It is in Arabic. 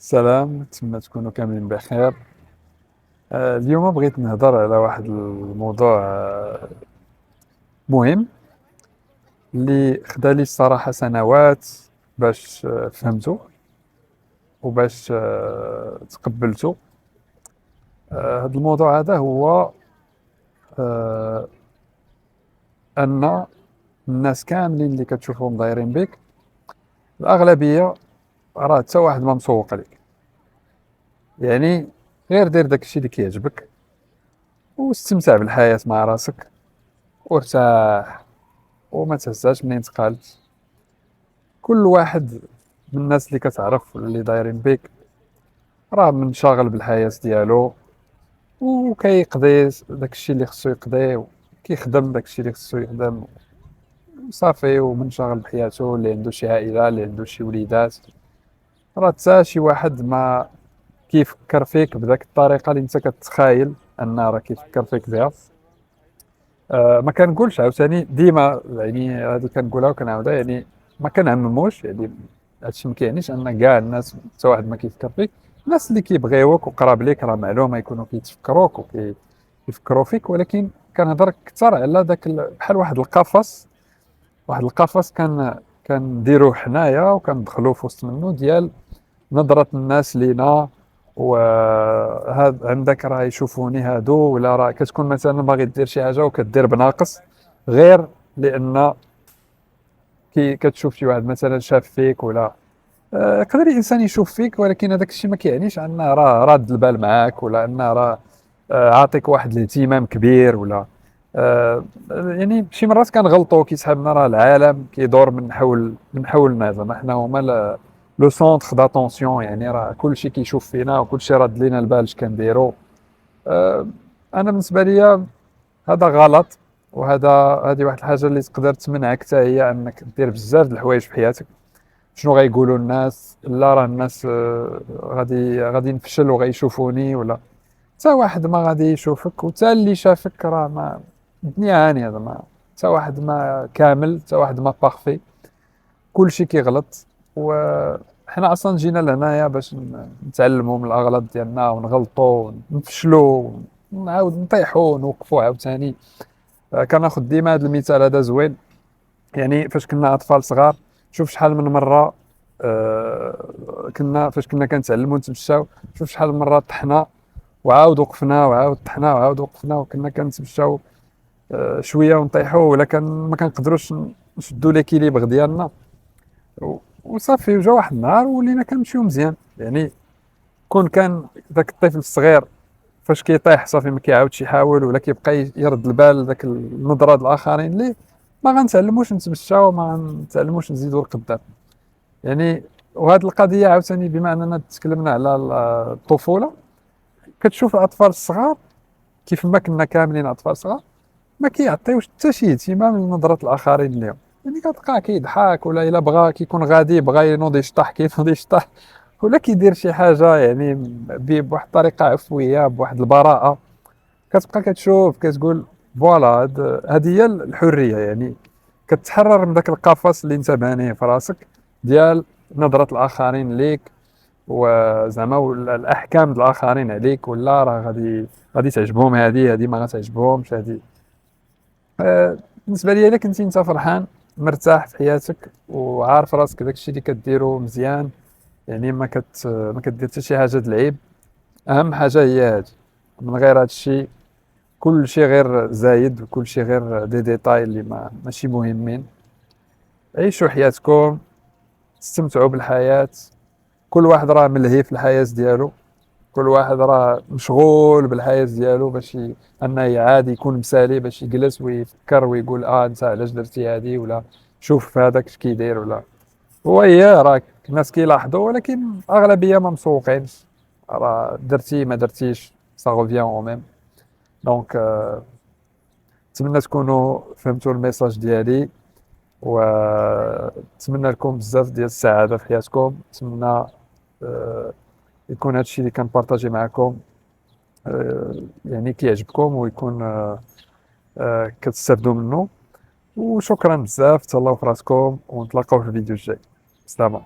سلام، نتمنى تكونوا كاملين بخير. اليوم بغيت نهضر على واحد الموضوع مهم اللي خدالي الصراحة سنوات باش فهمته وباش تقبلته. هذا الموضوع هذا هو آه، أن الناس كاملين اللي كتشوفهم دايرين بك، الأغلبية راه حتى واحد ما مسوق عليك. يعني غير دير داكشي اللي كيعجبك واستمتع بالحياة مع راسك وارتاح وما تهزاش منين تقالت. كل واحد من الناس اللي كتعرف اللي دايرين بيك راه منشغل بالحياة ديالو وكيقضي داكشي اللي خصو يقضي، كيخدم داكشي اللي خصو يخدم صافي، ومنشغل بحياته، اللي عنده شي عائلة، اللي عنده شي وليدات. راه حتى شي واحد ما كيفكر فيك بداك الطريقة اللي انت كتخايل ان راه كيفكر فيك بها. ما كنقولش عاوتاني ديما، يعني هذه كنقولها وكنعاودها، يعني ما كنعمموش، يعني هادشي ما كيعنيش ان كاع الناس حتى واحد ما كيفكر فيك. الناس اللي كيبغيوك وقراب ليك راه معلومه يكونوا كيتفكروك وكيفكروا فيك، ولكن كنهضر اكثر على داك بحال واحد القفص. واحد القفص كنديروه حنايا وكندخلوا في وسط منه ديال نظرة الناس لينا. وهاد عندك راه يشوفوني هادو، ولا راه كتكون مثلا باغي دير شي حاجه وكدير بناقص غير لان كي كتشوف شي واحد مثلا شاف فيك، ولا يقدر الانسان يشوف فيك، ولكن هذاك الشيء ما كيعنيش انه راه راد البال معاك، ولا انه راه عاطيك واحد الاهتمام كبير، ولا يعني شي مرات كنغلطوا كيسحبنا راه العالم كيدور من حولنا، زعما حنا هما لو سونتر داتونسيون، يعني راه كلشي كيشوف فينا وكلشي راد لينا البال اش كنديروا. آه، انا بالنسبه ليا هذا غلط، هذه واحد الحاجه اللي تقدر تمنعك حتى هي انك دير بزاف د الحوايج في حياتك. شنو غيقولوا الناس؟ لا، راه الناس غادي نفشل وغيشوفوني، ولا حتى واحد ما غادي يشوفك، وحتى اللي شافك راه ما الدنيا هانيه، زعما حتى واحد ما كامل، حتى واحد ما بارفي، كلشي كيغلط. وحنا اصلا جينا لهنايا باش نتعلموا من الاغلاط ديالنا ونغلطوا ونفشلوا ونعاود نطيحوا ونوقفوا عاوتاني. كناخذ ديما هذا المثال هذا زوين، يعني فاش كنا اطفال صغار، شوف شحال من مره كنا فاش كنا كنتعلموا نتمشاو، شوف شحال من مره طحنا وعاود وقفنا وعاود طحنا وعاود وقفنا، وكنا كنتمشاو شويه ونطيحوا، ولا كان ما كنقدروش نشدوا ليكيليبر ديالنا وصافي. وجا واحد النهار ولينا كنمشيو مزيان. يعني كان ذاك الطفل الصغير فاش كيطيح صافي ما كيعاودش يحاول، ولا كيبقى يرد البال ذاك النظره د الاخرين ليه، ما غنتعلموش نتمشاو، ما غنتعلموش نزيدو لقدام. يعني وهذه القضيه عاوتاني بما اننا تكلمنا على الطفوله، كتشوف الاطفال الصغار كيف ما كنا كاملين اطفال صغار ما كيعطيوش حتى شي اهتمام لنظره الاخرين ليهم. يعني كتلقاه كيضحك، ولا الا بغى كيكون غادي بغى ينوض يشطح كينوض يشطح، ولا كيدير شي حاجه يعني بواحد الطريقه عفويه بواحد البراءه. كتبقى كتشوف كتقول فوالا هذه هي الحريه، يعني كتحرر من ذاك القفص اللي انت بانيه في راسك ديال نظره الاخرين ليك، وزعما الاحكام ديال الاخرين عليك، ولا راه غادي تعجبهم هذه ما غتعجبهمش هذه. بالنسبه لي الا كنتي انت فرحان مرتاح في حياتك وعارف راسك داكشي اللي كديرو مزيان، يعني ما كدير حتى شي حاجه د العيب، اهم حاجه هي هذه. من غير هذا الشيء كل شيء غير زايد، وكل شيء غير دي ديتاي اللي ماشي مهمين. عيشوا حياتكم، استمتعوا بالحياة. كل واحد راه ملهي في الحياة ديالو، كل واحد راه مشغول بالحياة ديالو باش انه عادي يكون مثالي، باش يجلس ويفكر ويقول انت علاش درتي هذه، ولا شوف هذاك اش كيدير، ولا هو هي راك الناس كيلاحظوا، ولكن اغلبية ما مسوقينش. راه درتي ما درتيش سا غوفيان او ميم. دونك نتمنى تكونوا فهمتوا الميساج ديالي، ونتمنى لكم بزاف ديال السعاده في حياتكم. نتمنى آه، يكون هذا الشيء اللي كنبارطاجي معكم يعني كيعجبكم، ويكون كتستافدوا منه. وشكرا بزاف، تهلاو في راسكم، ونتلاقاو في الفيديو الجاي. سلام.